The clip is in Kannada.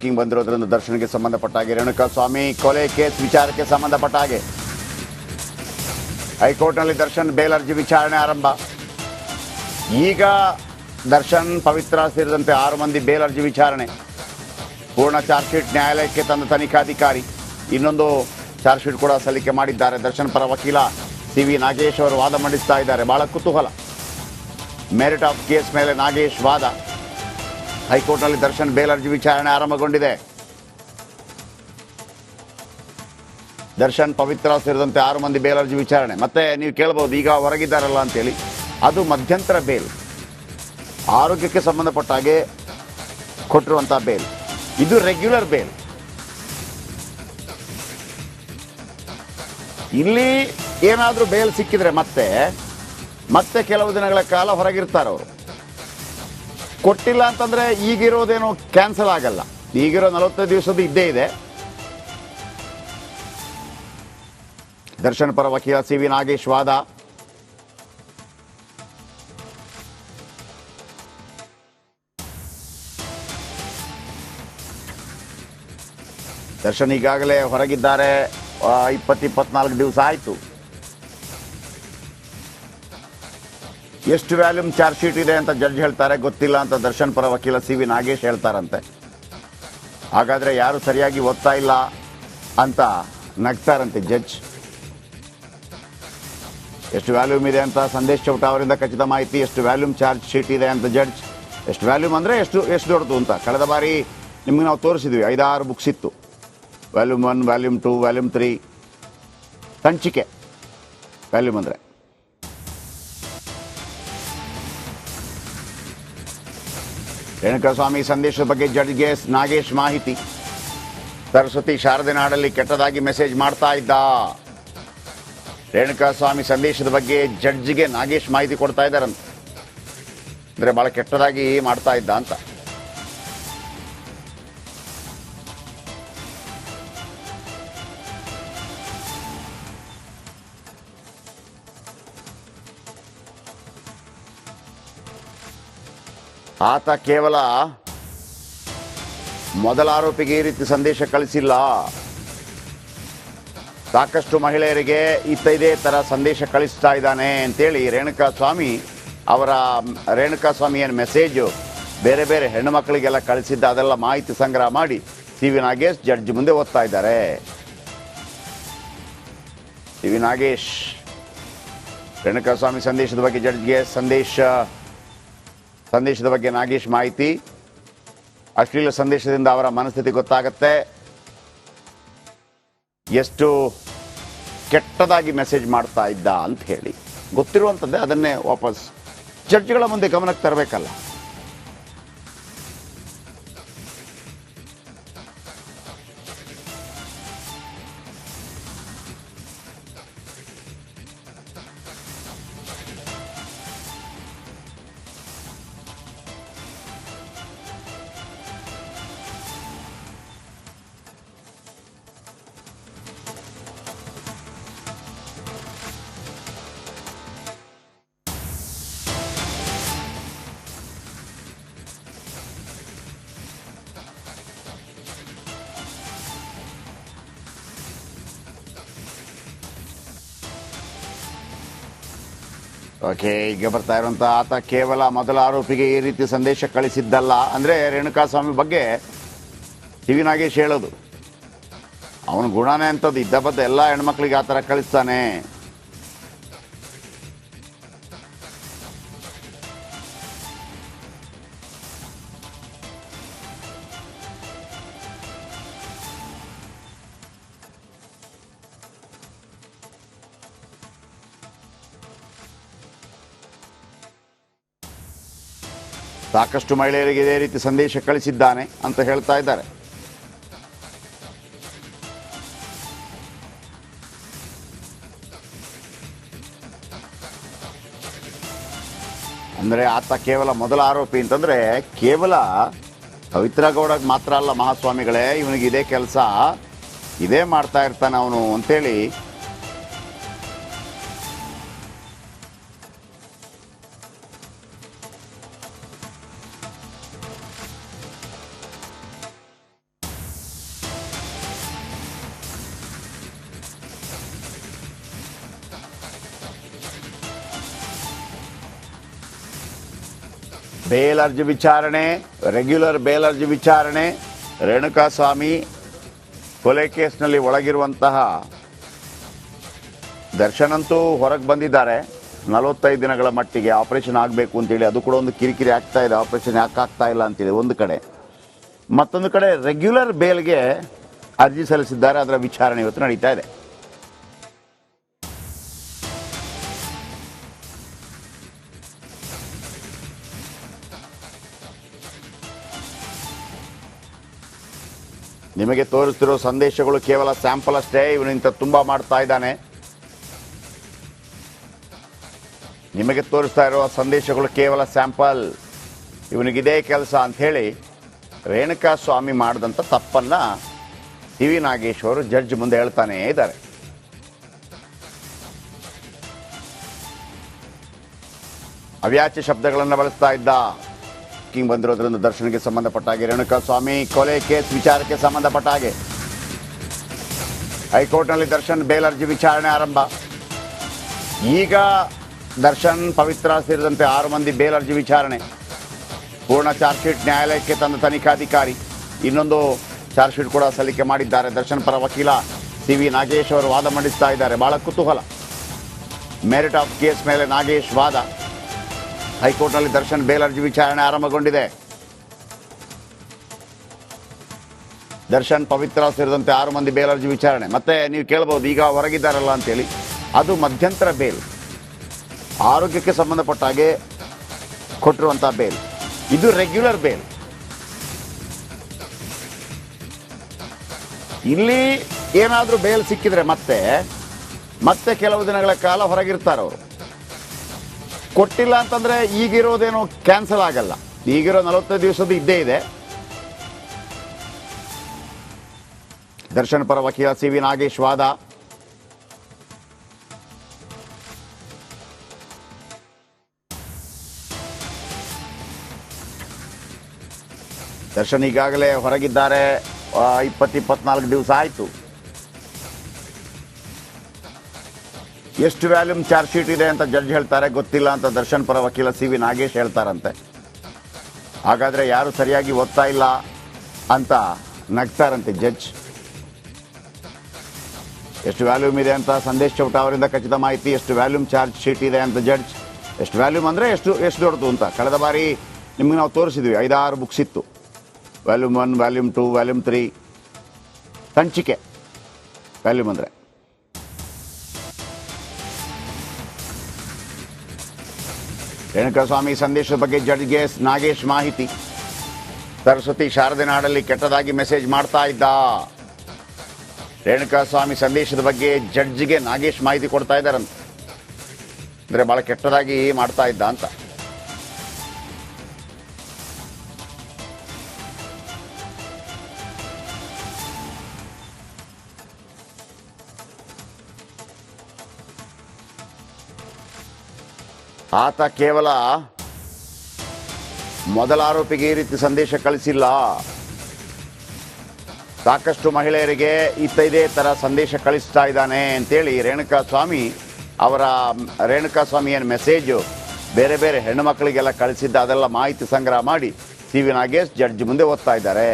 ಬಂದಿರೋದ್ರಿಂದ ದರ್ಶನ್ಗೆ ಸಂಬಂಧಪಟ್ಟ ಹಾಗೆ ರೇಣುಕಾಸ್ವಾಮಿ ಕೊಲೆ ಕೇಸ್ ವಿಚಾರಕ್ಕೆ ಸಂಬಂಧಪಟ್ಟ ಹಾಗೆ ಹೈಕೋರ್ಟ್ನಲ್ಲಿ ದರ್ಶನ್ ಬೇಲ್ ಅರ್ಜಿ ವಿಚಾರಣೆ ಆರಂಭ. ಈಗ ದರ್ಶನ್, ಪವಿತ್ರ ಸೇರಿದಂತೆ 6 ಮಂದಿ ಬೇಲ್ ಅರ್ಜಿ ವಿಚಾರಣೆ. ಪೂರ್ಣ ಚಾರ್ಜ್ ಶೀಟ್ ನ್ಯಾಯಾಲಯಕ್ಕೆ ತಂದ ತನಿಖಾಧಿಕಾರಿ ಇನ್ನೊಂದು ಚಾರ್ಜ್ ಶೀಟ್ ಕೂಡ ಸಲ್ಲಿಕೆ ಮಾಡಿದ್ದಾರೆ. ದರ್ಶನ್ ಪರ ವಕೀಲ CV ನಾಗೇಶ್ ಅವರು ವಾದ ಮಂಡಿಸ್ತಾ ಇದ್ದಾರೆ. ಬಹಳ ಕುತೂಹಲ. ಮೆರಿಟ್ ಆಫ್ ಕೇಸ್ ಮೇಲೆ ನಾಗೇಶ್ ವಾದ. ಹೈಕೋರ್ಟ್ನಲ್ಲಿ ದರ್ಶನ್ ಬೇಲ್ ಅರ್ಜಿ ವಿಚಾರಣೆ ಆರಂಭಗೊಂಡಿದೆ. ದರ್ಶನ್, ಪವಿತ್ರ ಸೇರಿದಂತೆ 6 ಮಂದಿ ಬೇಲ್ ಅರ್ಜಿ ವಿಚಾರಣೆ. ಮತ್ತೆ ನೀವು ಕೇಳಬಹುದು, ಈಗ ಹೊರಗಿದ್ದಾರಲ್ಲ ಅಂತೇಳಿ, ಅದು ಮಧ್ಯಂತರ ಬೇಲ್, ಆರೋಗ್ಯಕ್ಕೆ ಸಂಬಂಧಪಟ್ಟ ಹಾಗೆ ಕೊಟ್ಟಿರುವಂತಹ ಬೇಲ್. ಇದು ರೆಗ್ಯುಲರ್ ಬೇಲ್. ಇಲ್ಲಿ ಏನಾದರೂ ಬೇಲ್ ಸಿಕ್ಕಿದ್ರೆ ಮತ್ತೆ ಕೆಲವು ದಿನಗಳ ಕಾಲ ಹೊರಗಿರ್ತಾರೆ ಅವರು. ಕೊಟ್ಟಿಲ್ಲ ಅಂತಂದ್ರೆ ಈಗಿರೋದೇನೋ ಕ್ಯಾನ್ಸಲ್ ಆಗಲ್ಲ. ಈಗಿರೋ 45 ದಿವಸದ ಇದ್ದೇ ಇದೆ. ದರ್ಶನ್ ಪರ ವಕೀಲ CV ನಾಗೇಶ್ ವಾದ. ದರ್ಶನ್ ಈಗಾಗಲೇ ಹೊರಗಿದ್ದಾರೆ. 20-24 ದಿವಸ ಆಯಿತು. ಎಷ್ಟು ವ್ಯಾಲ್ಯೂಮ್ ಚಾರ್ಜ್ ಶೀಟ್ ಇದೆ ಅಂತ ಜಡ್ಜ್ ಹೇಳ್ತಾರೆ, ಗೊತ್ತಿಲ್ಲ ಅಂತ ದರ್ಶನ್ ಪರ ವಕೀಲ CV ನಾಗೇಶ್ ಹೇಳ್ತಾರಂತೆ. ಹಾಗಾದ್ರೆ ಯಾರು ಸರಿಯಾಗಿ ಓದ್ತಾ ಇಲ್ಲ ಅಂತ ನಗ್ತಾರಂತೆ ಜಡ್ಜ್. ಎಷ್ಟು ವ್ಯಾಲ್ಯೂಮ್ ಇದೆ ಅಂತ ಸಂದೇಶ್ ಚೌಟ ಅವರಿಂದ ಖಚಿತ ಮಾಹಿತಿ. ಎಷ್ಟು ವ್ಯಾಲ್ಯೂಮ್ ಚಾರ್ಜ್ ಶೀಟ್ ಇದೆ ಅಂತ ಜಡ್ಜ್. ಎಷ್ಟು ವ್ಯಾಲ್ಯೂಮ್ ಅಂದರೆ ಎಷ್ಟು ದೊಡ್ಡದು ಅಂತ ಕಳೆದ ಬಾರಿ ನಿಮ್ಗೆ ನಾವು ತೋರಿಸಿದ್ವಿ. 5-6 ಬುಕ್ಸ್ ಇತ್ತು. ವ್ಯಾಲ್ಯೂಮ್ 1, ವ್ಯಾಲ್ಯೂಮ್ 2, ವ್ಯಾಲ್ಯೂಮ್ 3 ಸಂಚಿಕೆ. ವ್ಯಾಲ್ಯೂಮ್ ಅಂದರೆ ರೇಣುಕಾಸ್ವಾಮಿ ಸಂದೇಶದ ಬಗ್ಗೆ ಜಡ್ಜ್ಗೆ ನಾಗೇಶ್ ಮಾಹಿತಿ. ಸರಸ್ವತಿ ಶಾರದೆ ನಾಡಲ್ಲಿ ಕೆಟ್ಟದಾಗಿ ಮೆಸೇಜ್ ಮಾಡ್ತಾ ಇದ್ದ. ರೇಣುಕಾಸ್ವಾಮಿ ಸಂದೇಶದ ಬಗ್ಗೆ ಜಡ್ಜ್ಗೆ ನಾಗೇಶ್ ಮಾಹಿತಿ ಕೊಡ್ತಾ ಇದ್ದಾರಂತೆ. ಅಂದ್ರೆ ಬಹಳ ಕೆಟ್ಟದಾಗಿ ಮಾಡ್ತಾ ಇದ್ದ ಅಂತ. ಆತ ಕೇವಲ ಮೊದಲ ಆರೋಪಿಗೆ ಈ ರೀತಿ ಸಂದೇಶ ಕಳಿಸಿಲ್ಲ. ಸಾಕಷ್ಟು ಮಹಿಳೆಯರಿಗೆ ಇದೇ ತರ ಸಂದೇಶ ಕಳಿಸ್ತಾ ಇದ್ದಾನೆ ಅಂತೇಳಿ ರೇಣುಕಾಸ್ವಾಮಿ ಏನು ಮೆಸೇಜು ಬೇರೆ ಬೇರೆ ಹೆಣ್ಣು ಮಕ್ಕಳಿಗೆಲ್ಲ ಕಳಿಸಿದ್ದ, ಅದೆಲ್ಲ ಮಾಹಿತಿ ಸಂಗ್ರಹ ಮಾಡಿ CV ನಾಗೇಶ್ ಜಡ್ಜ್ ಮುಂದೆ ಓದ್ತಾ ಇದ್ದಾರೆ. CV ನಾಗೇಶ್ ರೇಣುಕಾಸ್ವಾಮಿ ಸಂದೇಶದ ಬಗ್ಗೆ ಜಡ್ಜ್ಗೆ ಸಂದೇಶದ ಬಗ್ಗೆ ನಾಗೇಶ್ ಮಾಹಿತಿ. ಅಶ್ಲೀಲ ಸಂದೇಶದಿಂದ ಅವರ ಮನಸ್ಥಿತಿ ಗೊತ್ತಾಗತ್ತೆ. ಎಷ್ಟು ಕೆಟ್ಟದಾಗಿ ಮೆಸೇಜ್ ಮಾಡ್ತಾ ಇದ್ದ ಅಂತ ಹೇಳಿ ಗೊತ್ತಿರುವಂಥದ್ದೇ. ಅದನ್ನೇ ವಾಪಸ್ ಜಡ್ಜ್ಗಳ ಮುಂದೆ ಗಮನಕ್ಕೆ ತರಬೇಕಲ್ಲ. ಓಕೆ, ಈಗ ಬರ್ತಾ ಇರುವಂತ ಆತ ಕೇವಲ ಮೊದಲ ಆರೋಪಿಗೆ ಈ ರೀತಿ ಸಂದೇಶ ಕಳಿಸಿದ್ದಲ್ಲ. ಅಂದ್ರೆ ರೇಣುಕಾಸ್ವಾಮಿ ಬಗ್ಗೆ CV ನಾಗೇಶ್ ಹೇಳೋದು, ಅವನ ಗುಣನೇ ಅಂತದ್ದು. ಇದ್ದ ಬದ್ದ ಎಲ್ಲ ಹೆಣ್ಮಕ್ಳಿಗೆ ಆ ಥರ ಕಳಿಸ್ತಾನೆ. ಸಾಕಷ್ಟು ಮಹಿಳೆಯರಿಗೆ ಇದೇ ರೀತಿ ಸಂದೇಶ ಕಳಿಸಿದ್ದಾನೆ ಅಂತ ಹೇಳ್ತಾ ಇದ್ದಾರೆ. ಅಂದ್ರೆ ಆತ ಕೇವಲ ಮೊದಲ ಆರೋಪಿ ಅಂತಂದ್ರೆ ಕೇವಲ ಪವಿತ್ರ ಗೌಡಗೆ ಮಾತ್ರ ಅಲ್ಲ ಮಹಾಸ್ವಾಮಿಗಳೇ, ಇವನಿಗೆ ಇದೇ ಕೆಲಸ, ಇದೇ ಮಾಡ್ತಾ ಇರ್ತಾನೆ ಅವನು ಅಂತೇಳಿ ಬೇಲ್ ಅರ್ಜಿ ವಿಚಾರಣೆ, ರೆಗ್ಯುಲರ್ ಬೇಲ್ ಅರ್ಜಿ ವಿಚಾರಣೆ, ರೇಣುಕಾಸ್ವಾಮಿ ಕೊಲೆ ಕೇಸ್ನಲ್ಲಿ ಒಳಗಿರುವಂತಹ ದರ್ಶನ್ ಅಂತೂ ಹೊರಗೆ ಬಂದಿದ್ದಾರೆ. 45 ದಿನಗಳ ಮಟ್ಟಿಗೆ ಆಪರೇಷನ್ ಆಗಬೇಕು ಅಂತೇಳಿ ಅದು ಕೂಡ ಒಂದು ಕಿರಿಕಿರಿ ಆಗ್ತಾ ಇದೆ. ಆಪರೇಷನ್ ಯಾಕೆ ಆಗ್ತಾ ಇಲ್ಲ ಅಂತೇಳಿ ಒಂದು ಕಡೆ, ಮತ್ತೊಂದು ಕಡೆ ರೆಗ್ಯುಲರ್ ಬೇಲ್ಗೆ ಅರ್ಜಿ ಸಲ್ಲಿಸಿದ್ದಾರೆ. ಅದರ ವಿಚಾರಣೆ ಇವತ್ತು ನಡೀತಾ ಇದೆ. ನಿಮಗೆ ತೋರಿಸ್ತಿರೋ ಸಂದೇಶಗಳು ಕೇವಲ ಸ್ಯಾಂಪಲ್ ಅಷ್ಟೇ. ಇವನು ಇಂಥ ತುಂಬ ಮಾಡ್ತಾ ಇದ್ದಾನೆ. ನಿಮಗೆ ತೋರಿಸ್ತಾ ಇರುವ ಸಂದೇಶಗಳು ಕೇವಲ ಸ್ಯಾಂಪಲ್, ಇವನಿಗಿದೇ ಕೆಲಸ ಅಂಥೇಳಿ ರೇಣುಕಾಸ್ವಾಮಿ ಮಾಡಿದಂಥ ತಪ್ಪನ್ನು ಟಿ ವಿ ನಾಗೇಶ್ವರು ಜಡ್ಜ್ ಮುಂದೆ ಹೇಳ್ತಾನೇ ಇದ್ದಾರೆ. ಅವ್ಯಾಚ್ಯ ಶಬ್ದಗಳನ್ನು ಬಳಸ್ತಾ ಇದ್ದ. ಕಿಂಗ್ ಬಂದಿರೋದ್ರಿಂದ ದರ್ಶನ್ಗೆ ಸಂಬಂಧಪಟ್ಟ ಹಾಗೆ, ರೇಣುಕಾಸ್ವಾಮಿ ಕೊಲೆ ಕೇಸ್ ವಿಚಾರಕ್ಕೆ ಸಂಬಂಧಪಟ್ಟ ಹಾಗೆ ಹೈಕೋರ್ಟ್ನಲ್ಲಿ ದರ್ಶನ್ ಬೇಲ್ ಅರ್ಜಿ ವಿಚಾರಣೆ ಆರಂಭ. ಈಗ ದರ್ಶನ್, ಪವಿತ್ರ ಸೇರಿದಂತೆ 6 ಮಂದಿ ಬೇಲ್ ಅರ್ಜಿ ವಿಚಾರಣೆ. ಪೂರ್ಣ ಚಾರ್ಜ್ ಶೀಟ್ ನ್ಯಾಯಾಲಯಕ್ಕೆ ತಂದ ತನಿಖಾಧಿಕಾರಿ ಇನ್ನೊಂದು ಚಾರ್ಜ್ ಶೀಟ್ ಕೂಡ ಸಲ್ಲಿಕೆ ಮಾಡಿದ್ದಾರೆ. ದರ್ಶನ್ ಪರ ವಕೀಲ ಸಿ ವಿ ನಾಗೇಶ್ ಅವರು ವಾದ ಮಂಡಿಸ್ತಾ ಇದ್ದಾರೆ. ಬಹಳ ಕುತೂಹಲ. ಮೆರಿಟ್ ಆಫ್ ಕೇಸ್ ಮೇಲೆ ನಾಗೇಶ್ ವಾದ. ಹೈಕೋರ್ಟ್ನಲ್ಲಿ ದರ್ಶನ್ ಬೇಲ್ ಅರ್ಜಿ ವಿಚಾರಣೆ ಆರಂಭಗೊಂಡಿದೆ. ದರ್ಶನ್, ಪವಿತ್ರ ಸೇರಿದಂತೆ 6 ಮಂದಿ ಬೇಲ್ ಅರ್ಜಿ ವಿಚಾರಣೆ. ಮತ್ತೆ ನೀವು ಕೇಳಬಹುದು ಈಗ ಹೊರಗಿದ್ದಾರಲ್ಲ ಅಂತೇಳಿ, ಅದು ಮಧ್ಯಂತರ ಬೇಲ್, ಆರೋಗ್ಯಕ್ಕೆ ಸಂಬಂಧಪಟ್ಟ ಹಾಗೆ ಕೊಟ್ಟಿರುವಂಥ ಬೇಲ್. ಇದು ರೆಗ್ಯುಲರ್ ಬೇಲ್. ಇಲ್ಲಿ ಏನಾದರೂ ಬೇಲ್ ಸಿಕ್ಕಿದ್ರೆ ಮತ್ತೆ ಕೆಲವು ದಿನಗಳ ಕಾಲ ಹೊರಗಿರ್ತಾರೆ ಅವರು. ಕೊಟ್ಟಿಲ್ಲ ಅಂತಂದ್ರೆ ಈಗಿರೋದೇನು ಕ್ಯಾನ್ಸಲ್ ಆಗಲ್ಲ. ಈಗಿರೋ 45 ದಿವಸದ ಇದ್ದೇ ಇದೆ. ದರ್ಶನ್ ಪರ ವಕೀಲ ಸಿ ವಿ ನಾಗೇಶ್ ವಾದ. ದರ್ಶನ್ ಈಗಾಗಲೇ ಹೊರಗಿದ್ದಾರೆ. 24 ದಿವಸ ಆಯಿತು. ಎಷ್ಟು ವ್ಯಾಲ್ಯೂಮ್ ಚಾರ್ಜ್ ಶೀಟ್ ಇದೆ ಅಂತ ಜಡ್ಜ್ ಹೇಳ್ತಾರೆ, ಗೊತ್ತಿಲ್ಲ ಅಂತ ದರ್ಶನ್ ಪರ ವಕೀಲ ಸಿ ವಿ ನಾಗೇಶ್ ಹೇಳ್ತಾರಂತೆ. ಹಾಗಾದರೆ ಯಾರು ಸರಿಯಾಗಿ ಓದ್ತಾ ಇಲ್ಲ ಅಂತ ನಗ್ತಾರಂತೆ ಜಡ್ಜ್. ಎಷ್ಟು ವ್ಯಾಲ್ಯೂಮ್ ಇದೆ ಅಂತ ಸಂದೇಶ್ ಚೌಟ ಅವರಿಂದ ಖಚಿತ ಮಾಹಿತಿ. ಎಷ್ಟು ವ್ಯಾಲ್ಯೂಮ್ ಚಾರ್ಜ್ ಶೀಟ್ ಇದೆ ಅಂತ ಜಡ್ಜ್. ಎಷ್ಟು ವ್ಯಾಲ್ಯೂಮ್ ಅಂದರೆ ಎಷ್ಟು ದೊಡ್ಡದು ಅಂತ ಕಳೆದ ಬಾರಿ ನಿಮಗೆ ನಾವು ತೋರಿಸಿದ್ವಿ. 5-6 ಬುಕ್ಸ್ ಇತ್ತು. ವ್ಯಾಲ್ಯೂಮ್ 1, ವ್ಯಾಲ್ಯೂಮ್ 2, ವ್ಯಾಲ್ಯೂಮ್ 3 ಸಂಚಿಕೆ. ವ್ಯಾಲ್ಯೂಮ್ ಅಂದರೆ ರೇಣುಕಾಸ್ವಾಮಿ ಸಂದೇಶದ ಬಗ್ಗೆ ಜಡ್ಜ್ಗೆ ನಾಗೇಶ್ ಮಾಹಿತಿ. ಸರಸ್ವತಿ ಶಾರದೆ ನಾಡಲ್ಲಿ ಕೆಟ್ಟದಾಗಿ ಮೆಸೇಜ್ ಮಾಡ್ತಾ ಇದ್ದ. ರೇಣುಕಾಸ್ವಾಮಿ ಸಂದೇಶದ ಬಗ್ಗೆ ಜಡ್ಜ್ಗೆ ನಾಗೇಶ್ ಮಾಹಿತಿ ಕೊಡ್ತಾ ಇದ್ದಾರಂತೆ. ಅಂದರೆ ಭಾಳ ಕೆಟ್ಟದಾಗಿ ಮಾಡ್ತಾ ಇದ್ದ ಅಂತ. ಆತ ಕೇವಲ ಮೊದಲ ಆರೋಪಿಗೆ ಈ ರೀತಿ ಸಂದೇಶ ಕಳಿಸಿಲ್ಲ. ಸಾಕಷ್ಟು ಮಹಿಳೆಯರಿಗೆ ಇದೇ ಥರ ಸಂದೇಶ ಕಳಿಸ್ತಾ ಇದ್ದಾನೆ ಅಂತೇಳಿ ರೇಣುಕಾಸ್ವಾಮಿ ಏನು ಮೆಸೇಜು ಬೇರೆ ಬೇರೆ ಹೆಣ್ಣು ಮಕ್ಕಳಿಗೆಲ್ಲ ಕಳಿಸಿದ್ದ, ಅದೆಲ್ಲ ಮಾಹಿತಿ ಸಂಗ್ರಹ ಮಾಡಿ ಸಿ ವಿ ನಾಗೇಶ್ ಜಡ್ಜ್ ಮುಂದೆ ಓದ್ತಾ ಇದ್ದಾರೆ.